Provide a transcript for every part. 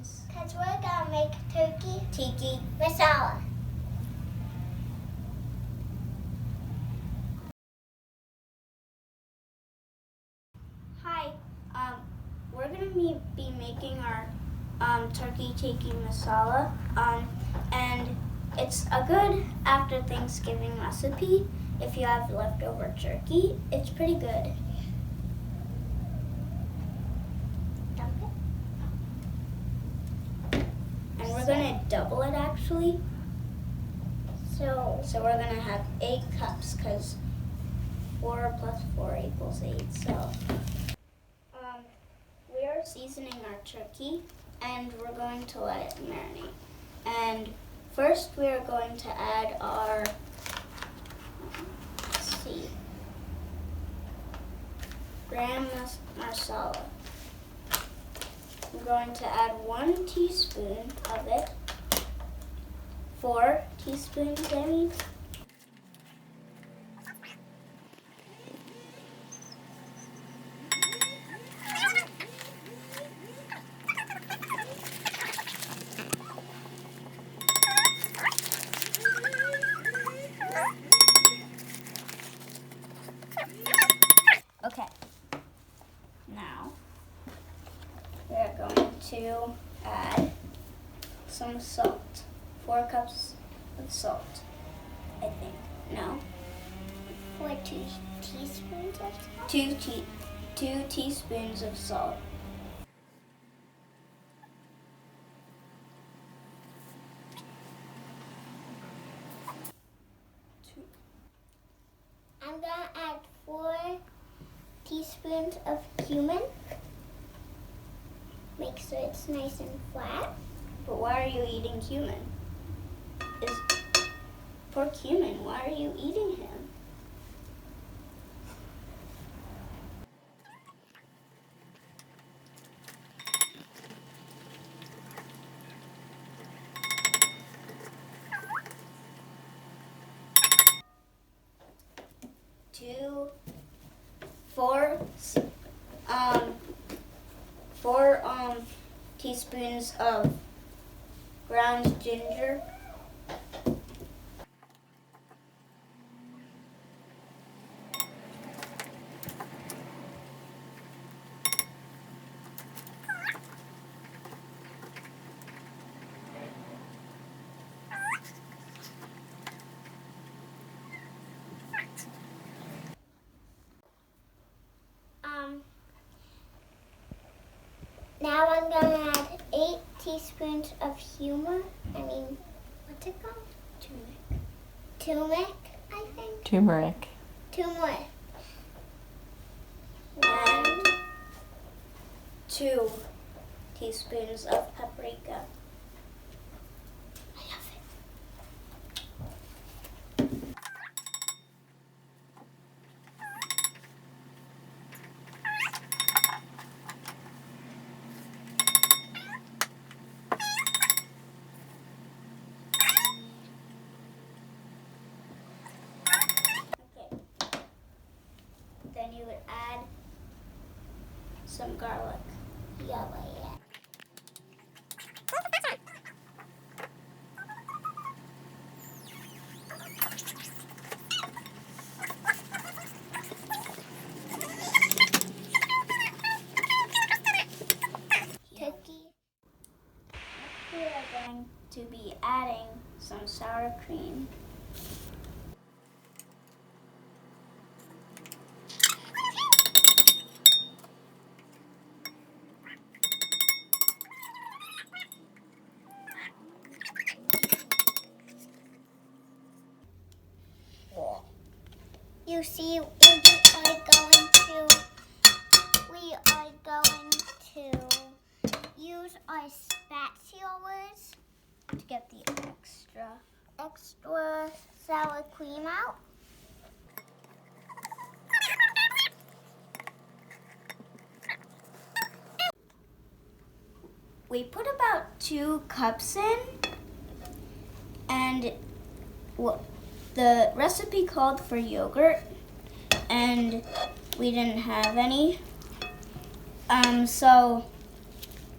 spoons. Because we're going to make turkey Tikka masala. Hi, we're going to be making our turkey tikka masala, and it's a good after Thanksgiving recipe. If you have leftover turkey, it's pretty good. And we're going to double it actually. So we're going to have 8 cups because 4 plus 4 equals 8. So we are seasoning our turkey and we're going to let it marinate. And first we are going to add our, Tikka Masala. I'm going to add 1 teaspoon of it. 4 teaspoons, I mean. Okay. Now we are going to add some salt. 4 cups of salt, I think. No? 4 teaspoons of salt? 2 teaspoons of salt. I'm going to add 4 teaspoons of cumin. Make sure it's nice and flat. But why are you eating cumin? Poor cumin, why are you eating him? Four teaspoons of ground ginger. Now I'm going to add 8 teaspoons of what's it called? Turmeric, I think. Turmeric. Turmeric. And 2 teaspoons of paprika. I love it. Then you would add some garlic. Yeah. Turkey. We are going to be adding some sour cream. You see, we are going to use our spatulas To get the extra sour cream out. We put about 2 cups in, and the recipe called for yogurt, and we didn't have any. So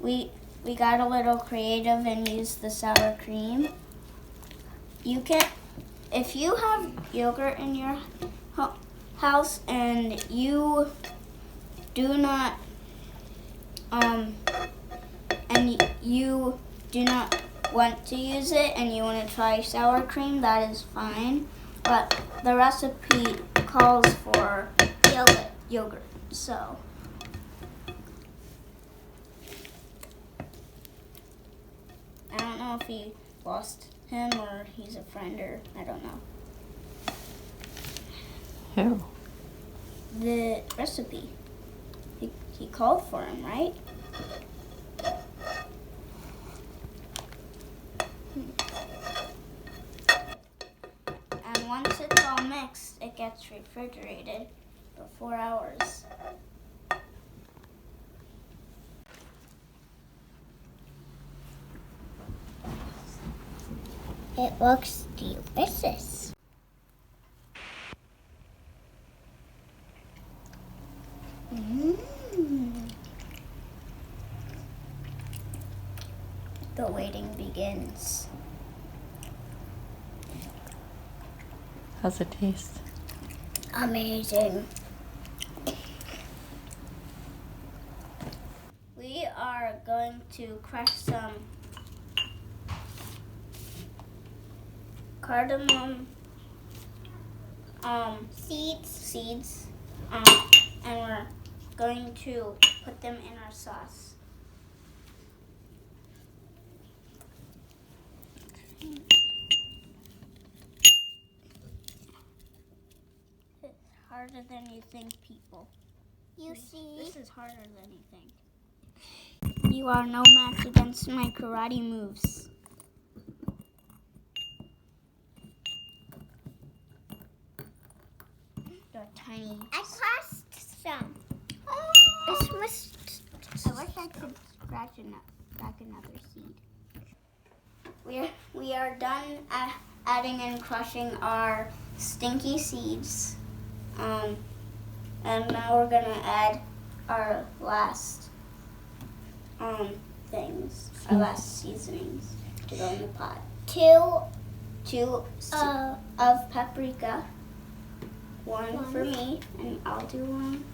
we we got a little creative and used the sour cream. You can, if you have yogurt in your house and you do not, and you do not want to use it and you want to try sour cream, that is fine. But the recipe calls for yogurt. So I don't know if he lost him or he's a friend or I don't know. Who? The recipe. He called for him, right? And once it's all mixed, it gets refrigerated for 4 hours. It looks delicious. The waiting begins. How's it taste? Amazing. We are going to crush some cardamom seeds, and we're going to put them in our sauce. It's harder than you think, people. You see? This is harder than you think. You are no match against my karate moves. You're tiny. I crushed some. This was. I wish I could scratch back another seed. We are done adding and crushing our stinky seeds. And now we're gonna add our last things, our last seasonings to go in the pot. Two of paprika. One for me, and I'll do one.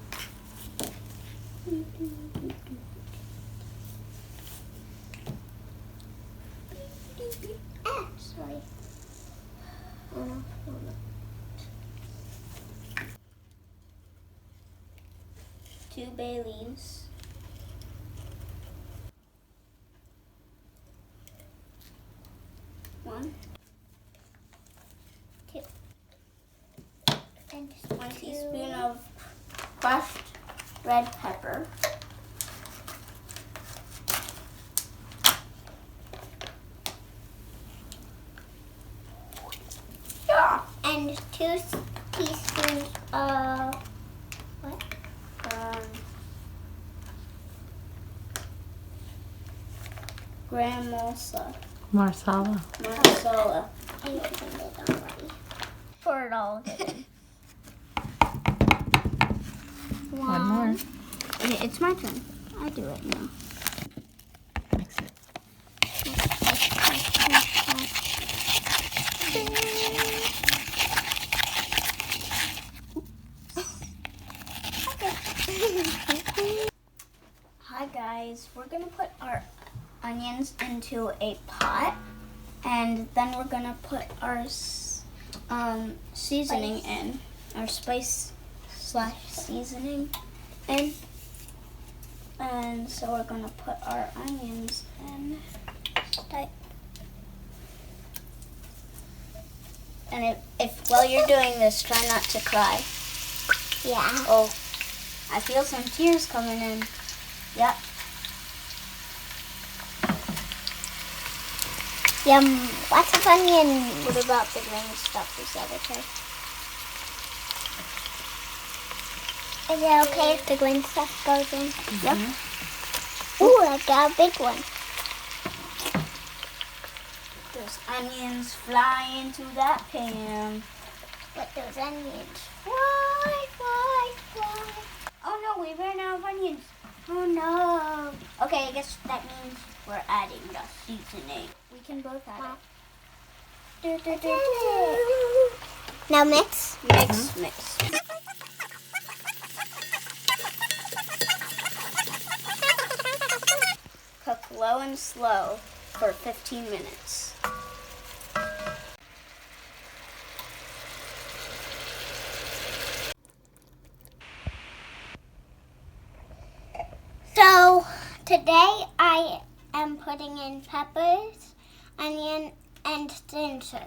Sorry. 2 bay leaves. 1. 2. And 1 teaspoon of crushed red pepper. Yeah. And 2 teaspoons of what? Gram Marsala. Marsala. I opened it already. Pour it all in. One more. It's my turn. I do it now. Mix it. Hi guys, we're gonna put our onions into a pot, and then we're gonna put our seasoning in, our spice / seasoning in, and so we're gonna put our onions in. And if while you're doing this, try not to cry. Yeah. Oh, I feel some tears coming in. Yep. Yum. Lots of onions. What about the green stuff? Is that okay? Is it okay if the green stuff goes in? Yep. Ooh, I got a big one. Those onions fly into that pan. Let those onions fly. Oh no, we ran out of onions. Oh no. Okay, Okay, I guess that means we're adding the seasoning. We can both add it. Now mix. Mix. Cook low and slow for 15 minutes. So today I am putting in peppers, onion, and ginger.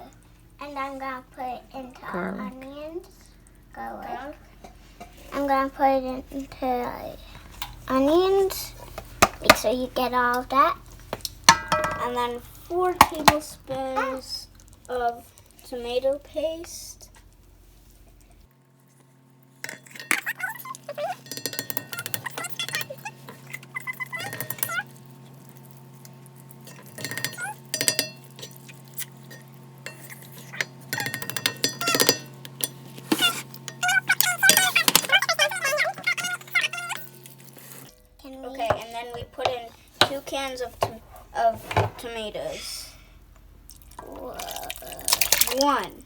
And I'm going to put it into Garlic. onions. Garlic. I'm going to put it into onions. Make sure you get all of that. And then 4 tablespoons of tomato paste. Okay, and then we put in 2 cans of tomatoes. 1,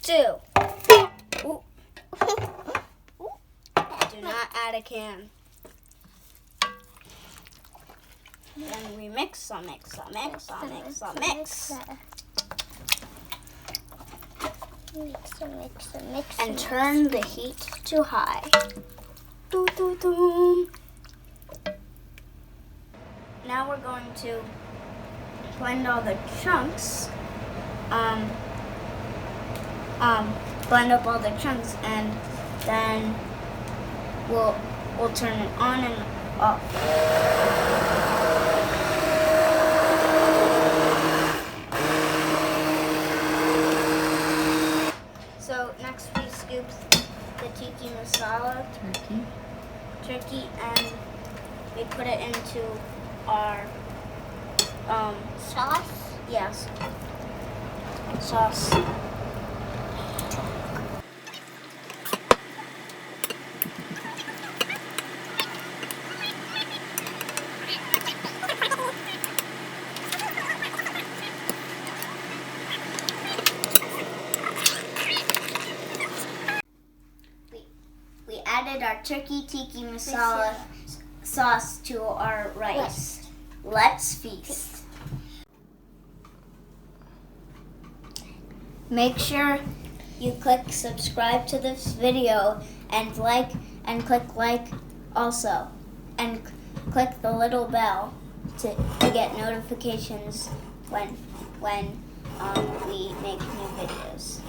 2. Ooh. Do not add a can. Then we mix. Mix. And turn the heat to high. Doo, doo, doo. Now we're going to blend all the chunks. Blend up all the chunks, and then we'll turn it on and off. So next we scoop the Tikka Masala turkey, and we put it into our Sauce. yes, sauce. We added our turkey Tikka Masala sauce to our rice. Let's feast. Make sure you click subscribe to this video and click like also, and click the little bell to get notifications when we make new videos.